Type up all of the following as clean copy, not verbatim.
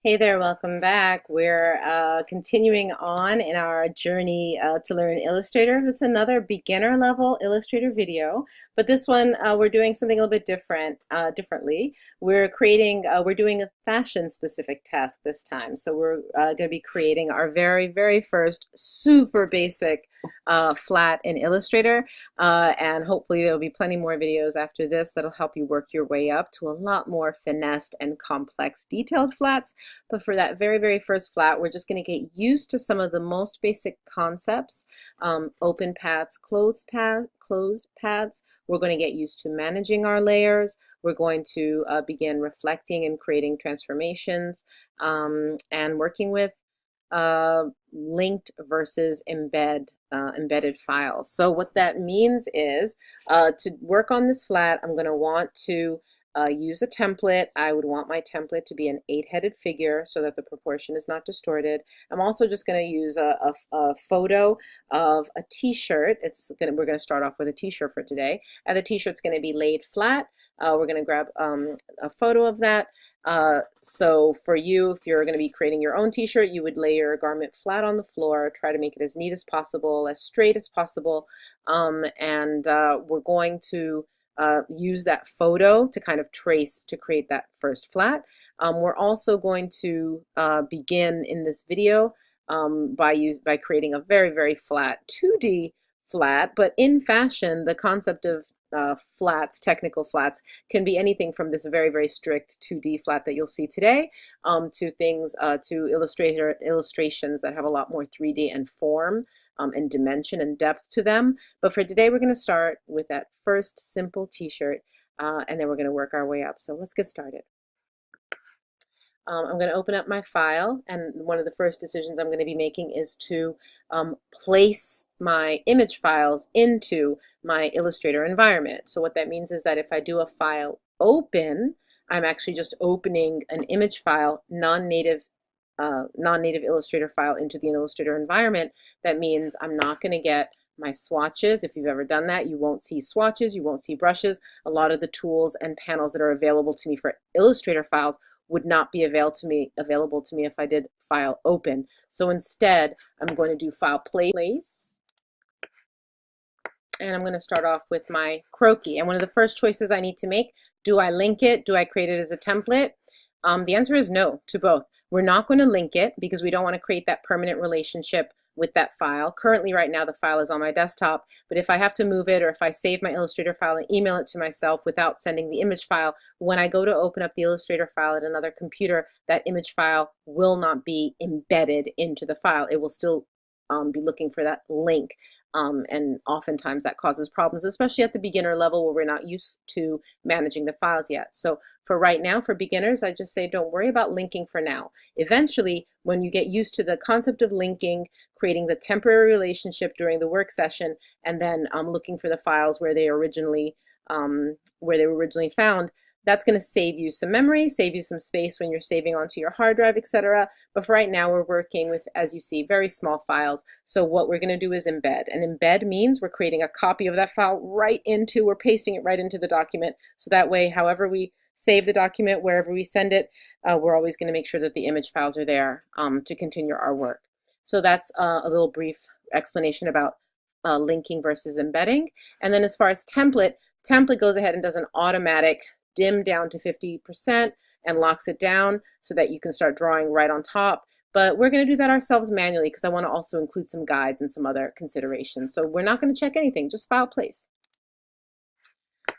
Hey there, welcome back. We're continuing on in our journey to learn Illustrator. It's another beginner level Illustrator video, but this one we're doing something a little bit differently. We're doing a fashion specific task this time. So we're going to be creating our very first super basic flat in Illustrator, and hopefully there'll be plenty more videos after this that'll help you work your way up to a lot more finessed and complex detailed flats. But for that very first flat, we're just going to get used to some of the most basic concepts, open paths, closed paths. We're going to get used to managing our layers. We're going to begin reflecting and creating transformations, and working with linked versus embedded files. So what that means is to work on this flat, I'm going to want to use a template. I would want my template to be an 8-headed figure so that the proportion is not distorted. I'm also just going to use a photo of a t-shirt. We're going to start off with a t-shirt for today. And the t-shirt's going to be laid flat. We're going to grab a photo of that. So for you, if you're going to be creating your own t-shirt, you would lay your garment flat on the floor, try to make it as neat as possible, as straight as possible, and we're going to use that photo to kind of trace to create that first flat. We're also going to begin in this video by creating a very flat 2D flat, but in fashion, the concept of flats, technical flats, can be anything from this very strict 2D flat that you'll see today, to things, to illustrations that have a lot more 3D and form, and dimension and depth to them. But for today, we're going to start with that first simple t-shirt, and then we're going to work our way up. So let's get started. I'm going to open up my file, and one of the first decisions I'm going to be making is to place my image files into my Illustrator environment. So what that means is that if I do a file open, I'm actually just opening an image file, non-native Illustrator file into the Illustrator environment. That means I'm not going to get my swatches. If you've ever done that, you won't see swatches, you won't see brushes. A lot of the tools and panels that are available to me for Illustrator files would not be available to me if I did file open. So instead, I'm going to do file place, and I'm going to start off with my croquis. And one of the first choices I need to make, do I link it? Do I create it as a template? The answer is no to both. We're not going to link it because we don't want to create that permanent relationship with that file. Currently, right now, the file is on my desktop, but if I have to move it, or if I save my Illustrator file and email it to myself without sending the image file, when I go to open up the Illustrator file at another computer, that image file will not be embedded into the file. It will still be looking for that link. And oftentimes that causes problems, especially at the beginner level where we're not used to managing the files yet. So for right now, for beginners, I just say don't worry about linking for now. Eventually, when you get used to the concept of linking, creating the temporary relationship during the work session, and then looking for the files where they were originally found, that's going to save you some memory, save you some space when you're saving onto your hard drive, etc. But for right now, we're working with, as you see, very small files. So what we're going to do is embed. And embed means we're creating a copy of that file we're pasting it right into the document. So that way, however we save the document, wherever we send it, we're always going to make sure that the image files are there to continue our work. So that's a little brief explanation about linking versus embedding. And then as far as template goes ahead and does an automatic dim down to 50% and locks it down so that you can start drawing right on top. But we're going to do that ourselves manually because I want to also include some guides and some other considerations. So we're not going to check anything, just file place. I'm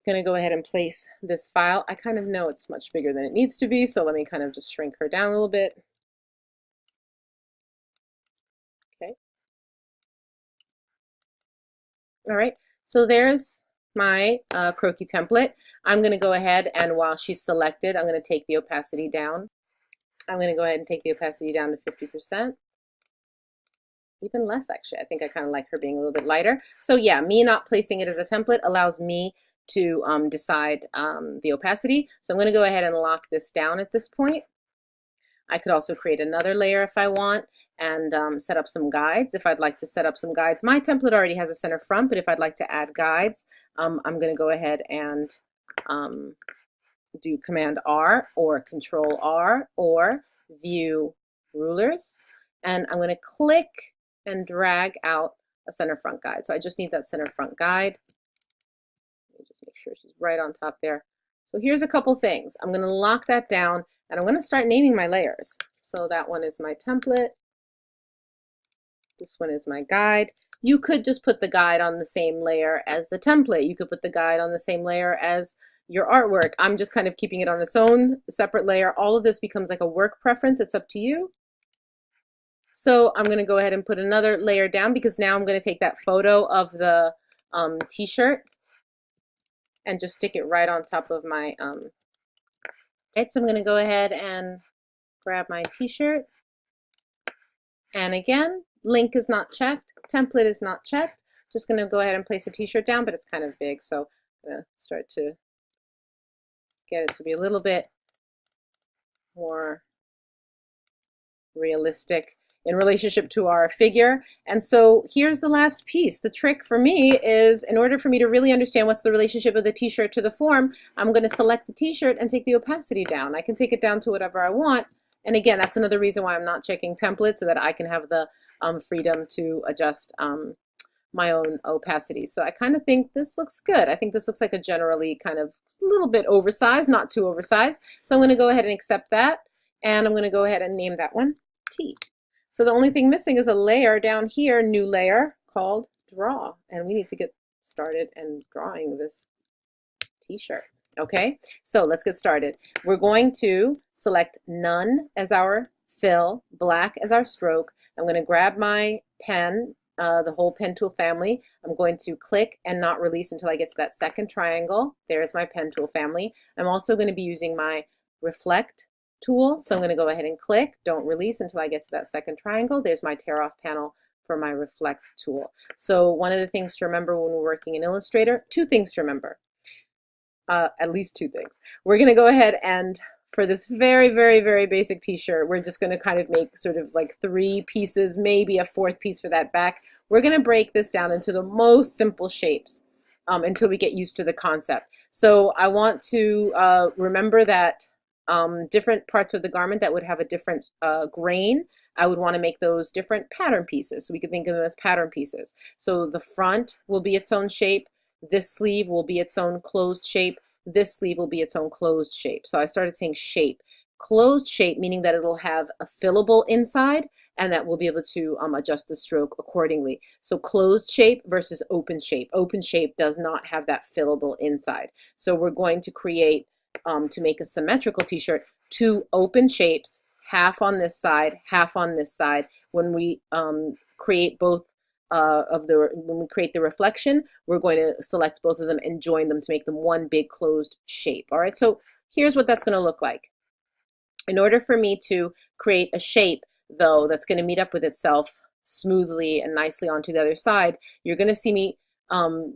going to go ahead and place this file. I kind of know it's much bigger than it needs to be, so let me kind of just shrink her down a little bit. Okay. All right, so there's my croquis template. I'm going to go ahead and while she's selected, I'm going to take the opacity down. I'm going to go ahead and take the opacity down to 50%. Even less, actually. I think I kind of like her being a little bit lighter. So yeah, me not placing it as a template allows me to decide the opacity. So I'm going to go ahead and lock this down at this point. I could also create another layer if I want and set up some guides if I'd like to set up some guides. My template already has a center front, but if I'd like to add guides, I'm going to go ahead and do Command R or Control R or View Rulers. And I'm going to click and drag out a center front guide. So I just need that center front guide. Let me just make sure she's right on top there. So here's a couple things. I'm going to lock that down and I'm going to start naming my layers. So that one is my template. This one is my guide. You could just put the guide on the same layer as the template. You could put the guide on the same layer as your artwork. I'm just kind of keeping it on its own separate layer. All of this becomes like a work preference. It's up to you. So I'm going to go ahead and put another layer down because now I'm going to take that photo of the t-shirt and just stick it right on top of my right. So I'm going to go ahead and grab my t-shirt, and again, link is not checked, template is not checked. Just going to go ahead and place a t-shirt down, but it's kind of big, so I'm going to start to get it to be a little bit more realistic in relationship to our figure. And so here's the last piece. The trick for me is, in order for me to really understand what's the relationship of the t-shirt to the form, I'm going to select the t-shirt and take the opacity down. I can take it down to whatever I want. And again, that's another reason why I'm not checking template, so that I can have the freedom to adjust my own opacity. So I kind of think this looks good. I think this looks like a generally kind of a little bit oversized, not too oversized. So I'm going to go ahead and accept that. And I'm going to go ahead and name that one T. So the only thing missing is a layer down here, new layer, called Draw. And we need to get started and drawing this t-shirt. Okay, so let's get started. We're going to select None as our fill, Black as our stroke. I'm going to grab my pen, the whole pen tool family. I'm going to click and not release until I get to that second triangle. There's my pen tool family. I'm also going to be using my Reflect tool. So I'm going to go ahead and click, don't release until I get to that second triangle. There's my tear off panel for my Reflect tool. So one of the things to remember when we're working in Illustrator, two things to remember, at least two things. We're going to go ahead and for this very, very, very basic t-shirt, we're just going to kind of make sort of like 3 pieces, maybe a 4th piece for that back. We're going to break this down into the most simple shapes until we get used to the concept. So I want to remember that different parts of the garment that would have a different grain, I would want to make those different pattern pieces. So we could think of them as pattern pieces. So the front will be its own shape. This sleeve will be its own closed shape. This sleeve will be its own closed shape. So I started saying shape. Closed shape, meaning that it'll have a fillable inside and that we'll be able to adjust the stroke accordingly. So closed shape versus open shape. Open shape does not have that fillable inside. So we're going to create, to make a symmetrical t-shirt, 2 open shapes, half on this side, half on this side. When we create both when we create the reflection, we're going to select both of them and join them to make them one big closed shape. All right, so here's what that's going to look like. In order for me to create a shape, though, that's going to meet up with itself smoothly and nicely onto the other side, you're going to see me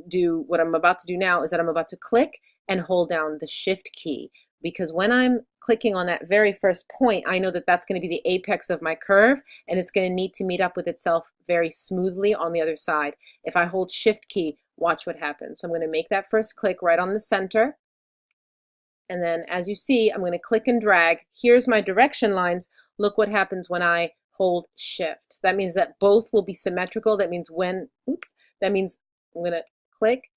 do what I'm about to do now, is that I'm about to click and hold down the Shift key, because when I'm clicking on that very first point, I know that that's going to be the apex of my curve, and it's going to need to meet up with itself very smoothly on the other side. If I hold Shift key, watch what happens. So I'm going to make that first click right on the center, and then as you see, I'm going to click and drag. Here's my direction lines. Look what happens when I hold Shift. That means that both will be symmetrical. That means when, that means I'm going to click,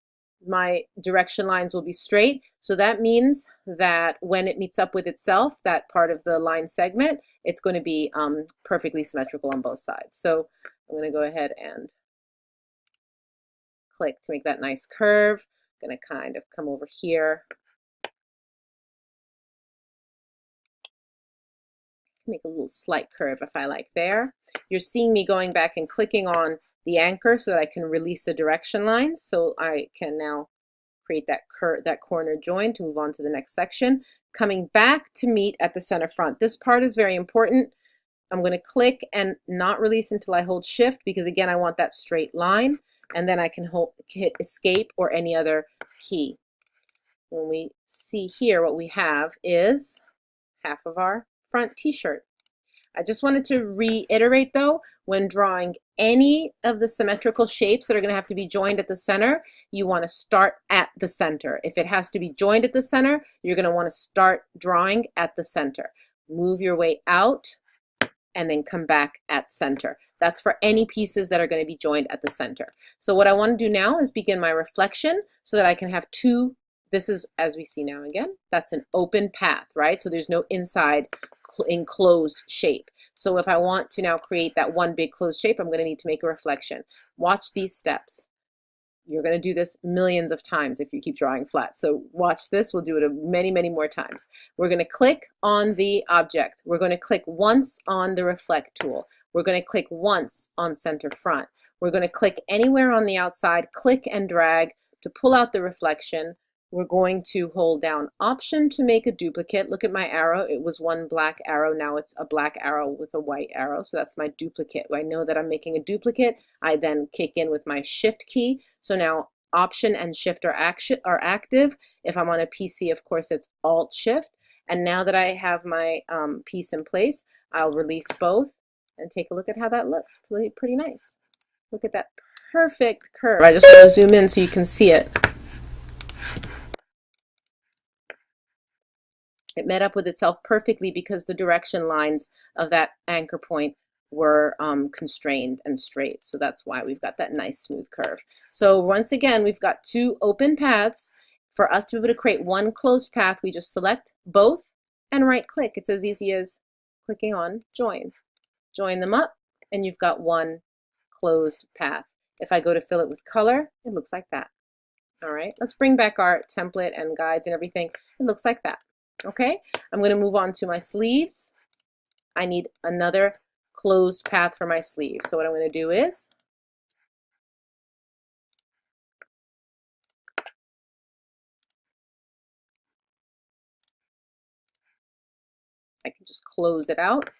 my direction lines will be straight. So that means that when it meets up with itself, that part of the line segment, it's going to be perfectly symmetrical on both sides. So I'm going to go ahead and click to make that nice curve. I'm going to kind of come over here, make a little slight curve if I like there. You're seeing me going back and clicking on the anchor so that I can release the direction lines. So I can now create that corner join to move on to the next section. Coming back to meet at the center front. This part is very important. I'm going to click and not release until I hold Shift, because again, I want that straight line, and then I can hit Escape or any other key. When we see here, what we have is half of our front t-shirt. I just wanted to reiterate though, when drawing any of the symmetrical shapes that are going to have to be joined at the center, you want to start at the center. If it has to be joined at the center, you're going to want to start drawing at the center. Move your way out and then come back at center. That's for any pieces that are going to be joined at the center. So what I want to do now is begin my reflection so that I can have two. This is, as we see now again, that's an open path, right? So there's no inside enclosed shape. So if I want to now create that one big closed shape, I'm going to need to make a reflection. Watch these steps. You're going to do this millions of times if you keep drawing flat. So watch this. We'll do it many, many more times. We're going to click on the object. We're going to click once on the reflect tool. We're going to click once on center front. We're going to click anywhere on the outside, click and drag to pull out the reflection. We're going to hold down Option to make a duplicate. Look at my arrow. It was one black arrow. Now it's a black arrow with a white arrow. So that's my duplicate. I know that I'm making a duplicate. I then kick in with my Shift key. So now Option and Shift are active. If I'm on a PC, of course, it's Alt Shift. And now that I have my piece in place, I'll release both and take a look at how that looks. Pretty nice. Look at that perfect curve. I just want to zoom in so you can see it. It met up with itself perfectly because the direction lines of that anchor point were constrained and straight. So that's why we've got that nice smooth curve. So once again, we've got two open paths. For us to be able to create one closed path, we just select both and right click. It's as easy as clicking on join. Join them up and you've got one closed path. If I go to fill it with color, it looks like that. All right, let's bring back our template and guides and everything. It looks like that. Okay, I'm going to move on to my sleeves. I need another closed path for my sleeve. So what I'm going to do is I can just close it out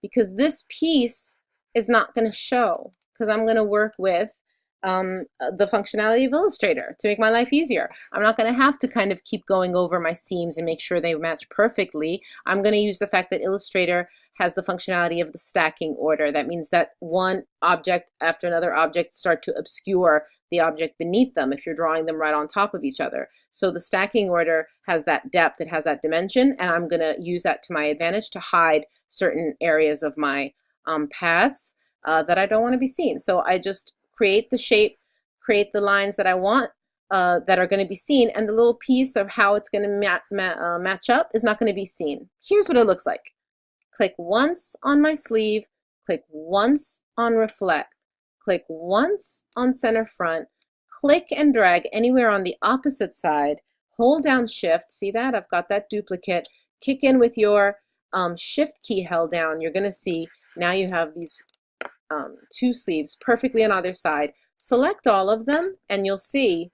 because this piece is not going to show because I'm going to work with the functionality of Illustrator to make my life easier. I'm not going to have to kind of keep going over my seams and make sure they match perfectly. I'm going to use the fact that Illustrator has the functionality of the stacking order. That means that one object after another object start to obscure the object beneath them if you're drawing them right on top of each other. So the stacking order has that depth, it has that dimension, and I'm going to use that to my advantage to hide certain areas of my paths that I don't want to be seen. So I just create the shape, create the lines that I want that are going to be seen, and the little piece of how it's going to match up is not going to be seen. Here's what it looks like. Click once on my sleeve, click once on reflect, click once on center front, click and drag anywhere on the opposite side, hold down Shift, see that? I've got that duplicate, kick in with your Shift key held down. You're going to see now you have these two sleeves perfectly on either side. Select all of them and you'll see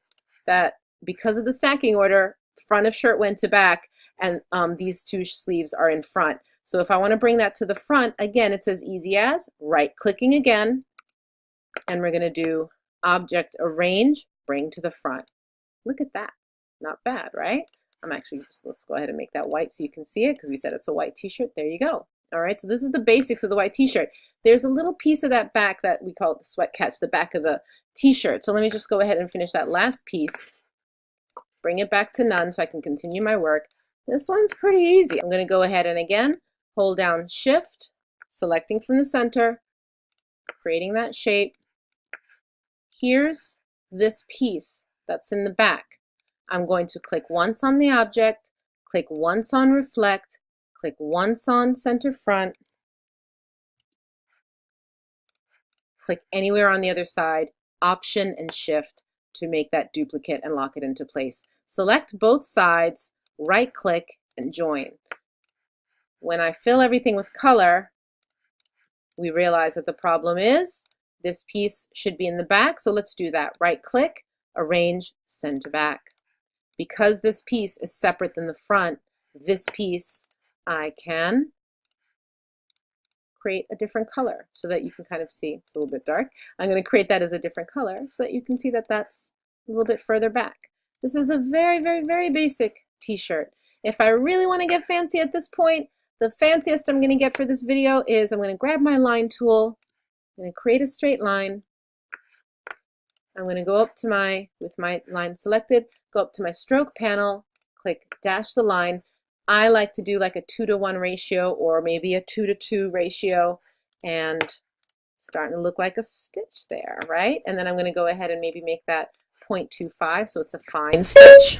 that because of the stacking order, front of shirt went to back and these two sleeves are in front. So if I want to bring that to the front, again, it's as easy as right clicking again and we're going to do Object Arrange, Bring to the Front. Look at that. Not bad, right? I'm actually just, let's go ahead and make that white so you can see it because we said it's a white t-shirt. There you go. All right, so this is the basics of the white t-shirt. There's a little piece of that back that we call it the sweat catch, the back of the t-shirt. So let me just go ahead and finish that last piece. Bring it back to none so I can continue my work. This one's pretty easy. I'm going to go ahead and again, hold down Shift, selecting from the center, creating that shape. Here's this piece that's in the back. I'm going to click once on the object, click once on reflect, click once on center front, click anywhere on the other side, Option and Shift to make that duplicate and lock it into place. Select both sides, right click and join. When I fill everything with color, we realize that the problem is this piece should be in the back, so let's do that. Right click, arrange, send to back. Because this piece is separate than the front, this piece I can create a different color so that you can kind of see. It's a little bit dark. I'm going to create that as a different color so that you can see that that's a little bit further back. This is a very, very, very basic t-shirt. If I really want to get fancy at this point, The fanciest I'm going to get for this video is I'm going to grab my line tool, I'm going to create a straight line. I'm going to go up to with my line selected, go up to my stroke panel, click dash the line. I like to do like a 2-to-1 ratio or maybe a 2-to-2 ratio, and starting to look like a stitch there, right? And then I'm going to go ahead and maybe make that 0.25 so it's a fine stitch.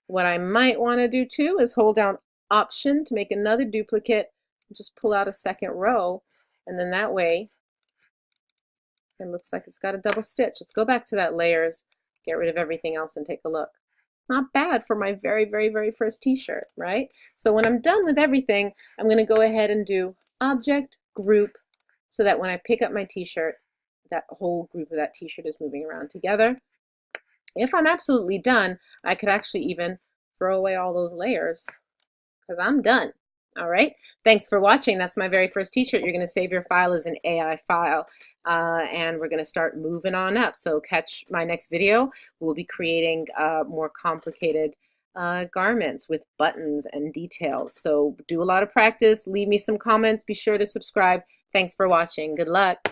What I might want to do too is hold down Option to make another duplicate, just pull out a second row, and then that way it looks like it's got a double stitch. Let's go back to that layers, get rid of everything else and take a look. Not bad for my very first t-shirt, right? So when I'm done with everything, I'm going to go ahead and do Object, Group, so that when I pick up my t-shirt, that whole group of that t-shirt is moving around together. If I'm absolutely done, I could actually even throw away all those layers because I'm done. All right, thanks for watching. That's my very first t-shirt. You're going to save your file as an AI file, and we're going to start moving on up. So catch my next video. We'll be creating more complicated garments with buttons and details. So do a lot of practice. Leave me some comments. Be sure to subscribe. Thanks for watching. Good luck.